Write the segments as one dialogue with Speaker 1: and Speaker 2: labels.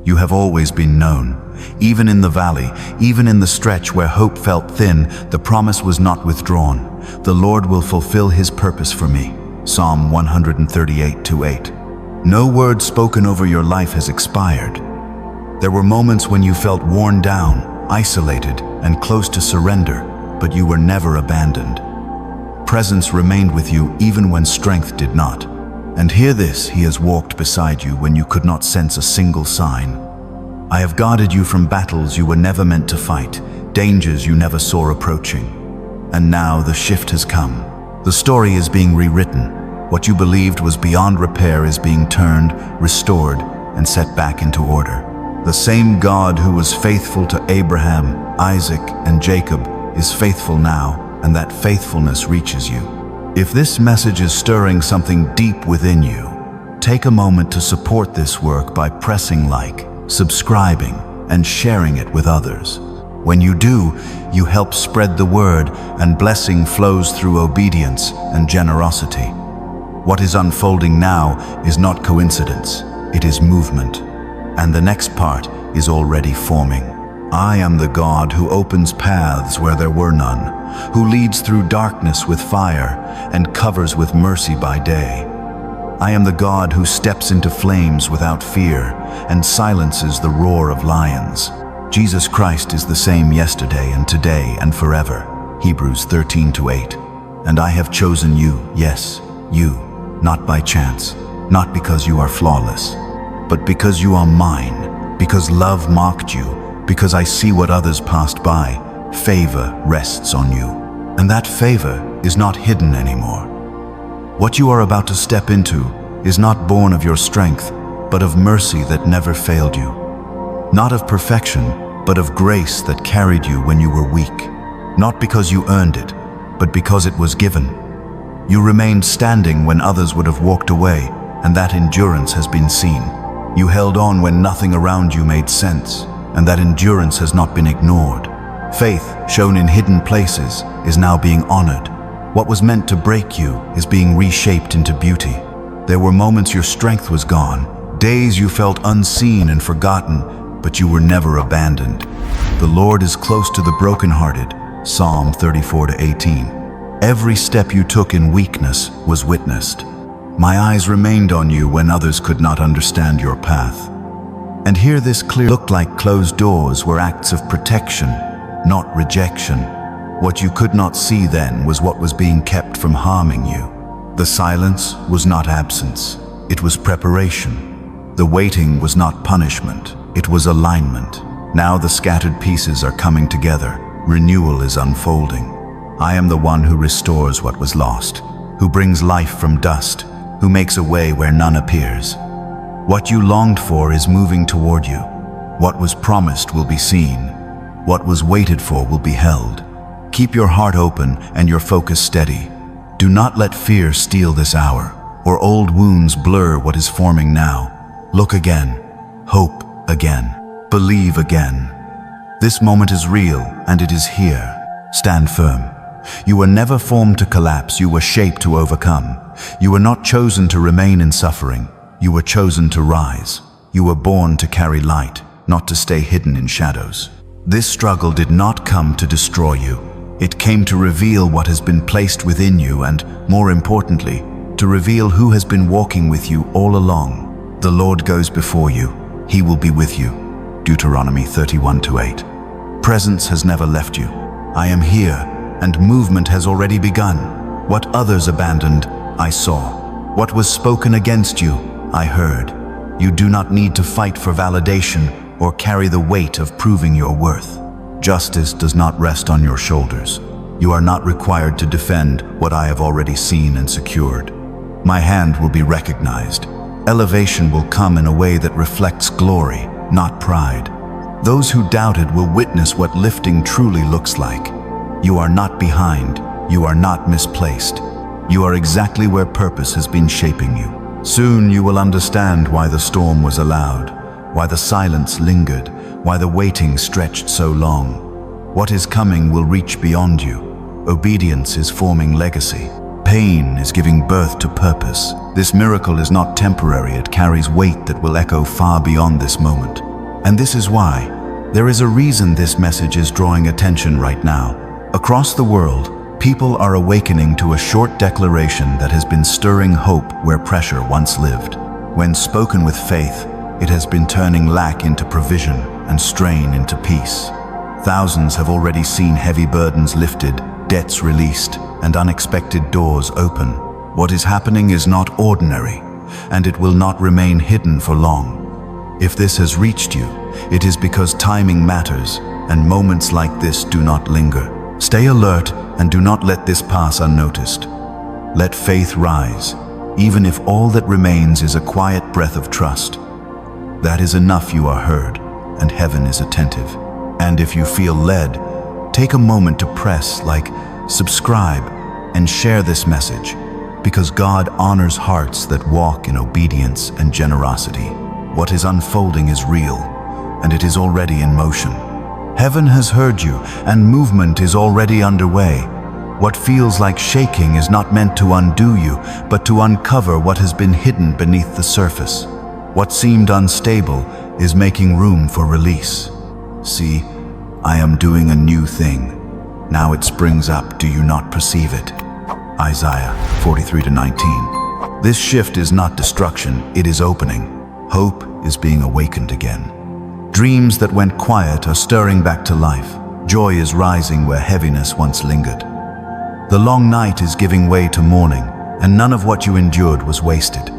Speaker 1: You have always been known. Even in the valley, even in the stretch where hope felt thin, the promise was not withdrawn. The Lord will fulfill His purpose for me. Psalm 138:8. No word spoken over your life has expired. There were moments when you felt worn down, isolated, and close to surrender, but you were never abandoned. Presence remained with you even when strength did not. And hear this, He has walked beside you when you could not sense a single sign. I have guarded you from battles you were never meant to fight, dangers you never saw approaching. And now the shift has come. The story is being rewritten. What you believed was beyond repair is being turned, restored, and set back into order. The same God who was faithful to Abraham, Isaac, and Jacob is faithful now, and that faithfulness reaches you. If this message is stirring something deep within you, take a moment to support this work by pressing like, subscribing, and sharing it with others. When you do, you help spread the word, and blessing flows through obedience and generosity. What is unfolding now is not coincidence, it is movement. And the next part is already forming. I am the God who opens paths where there were none, who leads through darkness with fire and covers with mercy by day. I am the God who steps into flames without fear and silences the roar of lions. Jesus Christ is the same yesterday and today and forever. Hebrews 13:8. And I have chosen you, yes, you, not by chance, not because you are flawless, but because you are mine, because love marked you, because I see what others passed by. Favor rests on you, and that favor is not hidden anymore. What you are about to step into is not born of your strength, but of mercy that never failed you. Not of perfection, but of grace that carried you when you were weak. Not because you earned it, but because it was given. You remained standing when others would have walked away, and that endurance has been seen. You held on when nothing around you made sense, and that endurance has not been ignored. Faith, shown in hidden places, is now being honored. What was meant to break you is being reshaped into beauty. There were moments your strength was gone, days you felt unseen and forgotten, but you were never abandoned. The Lord is close to the brokenhearted, Psalm 34:18. Every step you took in weakness was witnessed. My eyes remained on you when others could not understand your path. And here this clear looked like closed doors were acts of protection, not rejection. What you could not see then was what was being kept from harming you. The silence was not absence, it was preparation. The waiting was not punishment, it was alignment. Now the scattered pieces are coming together, renewal is unfolding. I am the one who restores what was lost, who brings life from dust, who makes a way where none appears. What you longed for is moving toward you. What was promised will be seen. What was waited for will be held. Keep your heart open and your focus steady. Do not let fear steal this hour, or old wounds blur what is forming now. Look again, hope again, believe again. This moment is real and it is here. Stand firm. You were never formed to collapse, you were shaped to overcome. You were not chosen to remain in suffering, you were chosen to rise. You were born to carry light, not to stay hidden in shadows. This struggle did not come to destroy you. It came to reveal what has been placed within you and, more importantly, to reveal who has been walking with you all along. The Lord goes before you. He will be with you. Deuteronomy 31:8. Presence has never left you. I am here, and movement has already begun. What others abandoned, I saw. What was spoken against you, I heard. You do not need to fight for validation or carry the weight of proving your worth. Justice does not rest on your shoulders. You are not required to defend what I have already seen and secured. My hand will be recognized. Elevation will come in a way that reflects glory, not pride. Those who doubted will witness what lifting truly looks like. You are not behind. You are not misplaced. You are exactly where purpose has been shaping you. Soon you will understand why the storm was allowed, why the silence lingered, why the waiting stretched so long. What is coming will reach beyond you. Obedience is forming legacy. Pain is giving birth to purpose. This miracle is not temporary, it carries weight that will echo far beyond this moment. And this is why. There is a reason this message is drawing attention right now. Across the world, people are awakening to a short declaration that has been stirring hope where pressure once lived. When spoken with faith, it has been turning lack into provision and strain into peace. Thousands have already seen heavy burdens lifted, debts released, and unexpected doors open. What is happening is not ordinary, and it will not remain hidden for long. If this has reached you, it is because timing matters, and moments like this do not linger. Stay alert and do not let this pass unnoticed. Let faith rise, even if all that remains is a quiet breath of trust. That is enough. You are heard, and heaven is attentive. And if you feel led, take a moment to press like, subscribe, and share this message, because God honors hearts that walk in obedience and generosity. What is unfolding is real, and it is already in motion. Heaven has heard you, and movement is already underway. What feels like shaking is not meant to undo you, but to uncover what has been hidden beneath the surface. What seemed unstable is making room for release. See, I am doing a new thing. Now it springs up, do you not perceive it? Isaiah 43-19. This shift is not destruction, it is opening. Hope is being awakened again. Dreams that went quiet are stirring back to life. Joy is rising where heaviness once lingered. The long night is giving way to morning, and none of what you endured was wasted.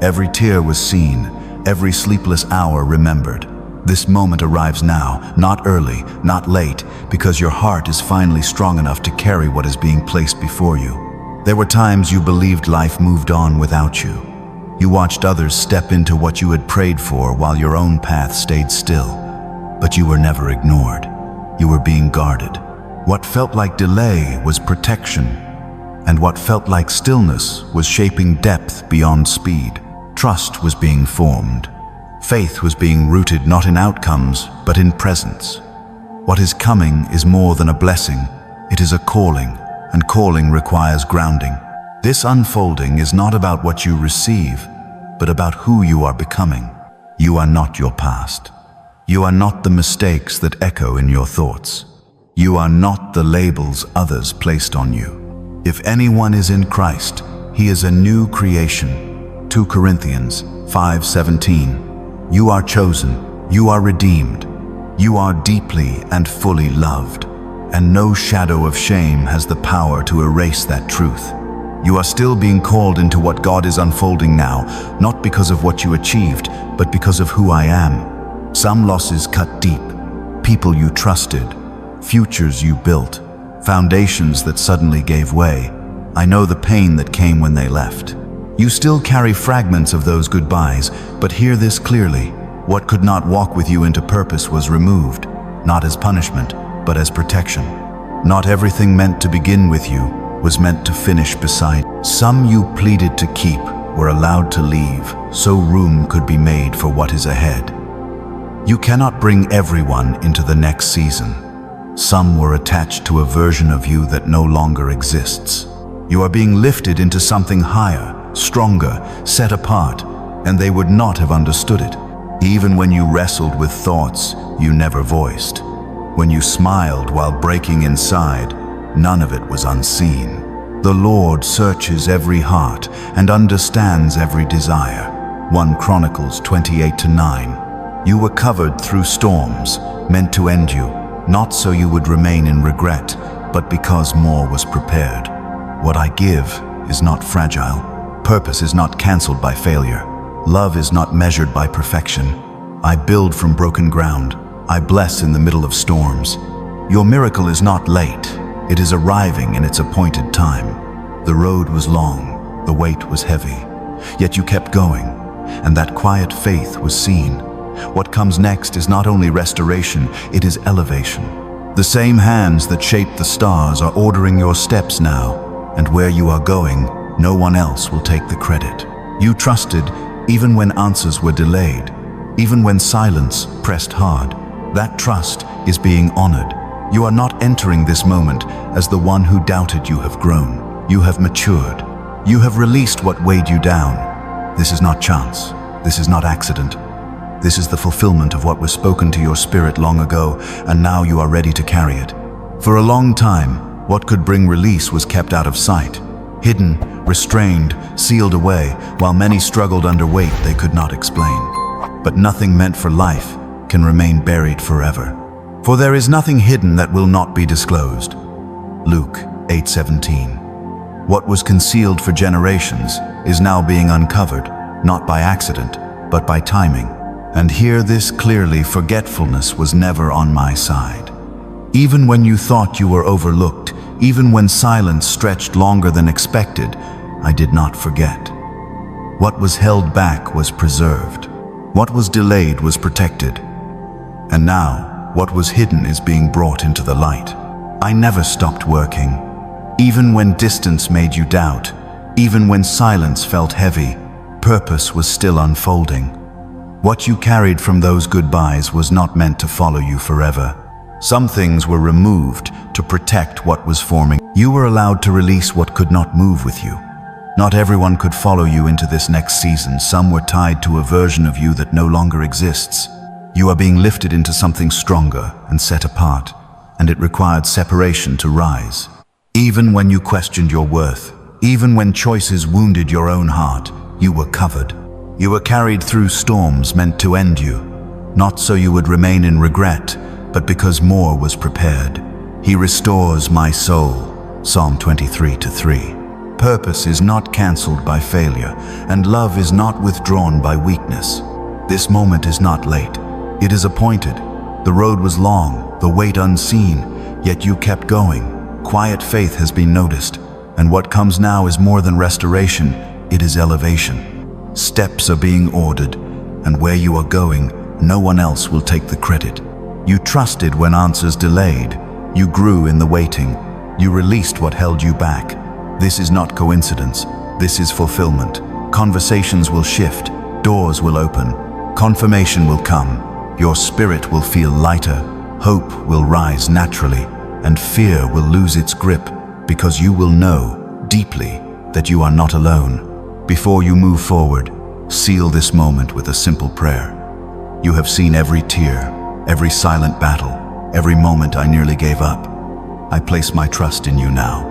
Speaker 1: Every tear was seen, every sleepless hour remembered. This moment arrives now, not early, not late, because your heart is finally strong enough to carry what is being placed before you. There were times you believed life moved on without you. You watched others step into what you had prayed for while your own path stayed still. But you were never ignored. You were being guarded. What felt like delay was protection, and what felt like stillness was shaping depth beyond speed. Trust was being formed. Faith was being rooted not in outcomes, but in presence. What is coming is more than a blessing. It is a calling, and calling requires grounding. This unfolding is not about what you receive, but about who you are becoming. You are not your past. You are not the mistakes that echo in your thoughts. You are not the labels others placed on you. If anyone is in Christ, he is a new creation. 2 Corinthians 5:17. You are chosen, you are redeemed, you are deeply and fully loved, and no shadow of shame has the power to erase that truth. You are still being called into what God is unfolding now, not because of what you achieved, but because of who I am. Some losses cut deep, people you trusted, futures you built, foundations that suddenly gave way. I know the pain that came when they left. You still carry fragments of those goodbyes, but hear this clearly. What could not walk with you into purpose was removed, not as punishment, but as protection. Not everything meant to begin with you was meant to finish beside. Some you pleaded to keep were allowed to leave, so room could be made for what is ahead. You cannot bring everyone into the next season. Some were attached to a version of you that no longer exists. You are being lifted into something higher, stronger, set apart, and they would not have understood it. Even when you wrestled with thoughts you never voiced, when you smiled while breaking inside, none of it was unseen. The Lord searches every heart and understands every desire. 1 Chronicles 28:9. You were covered through storms, meant to end you, not so you would remain in regret, but because more was prepared. What I give is not fragile. Purpose is not cancelled by failure. Love is not measured by perfection. I build from broken ground. I bless in the middle of storms. Your miracle is not late. It is arriving in its appointed time. The road was long, the weight was heavy, yet you kept going, and that quiet faith was seen. What comes next is not only restoration, it is elevation. The same hands that shaped the stars are ordering your steps now, and where you are going, no one else will take the credit. You trusted even when answers were delayed, even when silence pressed hard. That trust is being honored. You are not entering this moment as the one who doubted. You have grown. You have matured. You have released what weighed you down. This is not chance. This is not accident. This is the fulfillment of what was spoken to your spirit long ago, and now you are ready to carry it. For a long time, what could bring release was kept out of sight, hidden, restrained, sealed away, while many struggled under weight they could not explain. But nothing meant for life can remain buried forever. For there is nothing hidden that will not be disclosed. Luke 8:17. What was concealed for generations is now being uncovered, not by accident, but by timing. And hear this clearly: forgetfulness was never on my side. Even when you thought you were overlooked, even when silence stretched longer than expected, I did not forget. What was held back was preserved. What was delayed was protected. And now, what was hidden is being brought into the light. I never stopped working. Even when distance made you doubt, even when silence felt heavy, purpose was still unfolding. What you carried from those goodbyes was not meant to follow you forever. Some things were removed to protect what was forming. You were allowed to release what could not move with you. Not everyone could follow you into this next season. Some were tied to a version of you that no longer exists. You are being lifted into something stronger and set apart, and it required separation to rise. Even when you questioned your worth, even when choices wounded your own heart, you were covered. You were carried through storms meant to end you, not so you would remain in regret, but because more was prepared. He restores my soul, Psalm 23:3. Purpose is not cancelled by failure, and love is not withdrawn by weakness. This moment is not late. It is appointed. The road was long, the weight unseen, yet you kept going. Quiet faith has been noticed, and what comes now is more than restoration, it is elevation. Steps are being ordered, and where you are going, no one else will take the credit. You trusted when answers delayed. You grew in the waiting. You released what held you back. This is not coincidence. This is fulfillment. Conversations will shift. Doors will open. Confirmation will come. Your spirit will feel lighter. Hope will rise naturally, and fear will lose its grip, because you will know deeply that you are not alone. Before you move forward, seal this moment with a simple prayer. You have seen every tear, every silent battle, every moment I nearly gave up. I place my trust in you now.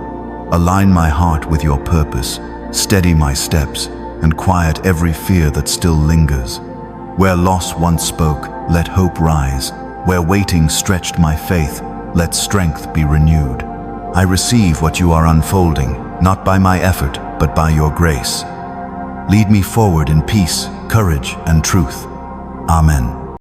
Speaker 1: Align my heart with your purpose, steady my steps, and quiet every fear that still lingers. Where loss once spoke, let hope rise. Where waiting stretched my faith, let strength be renewed. I receive what you are unfolding, not by my effort, but by your grace. Lead me forward in peace, courage, and truth. Amen.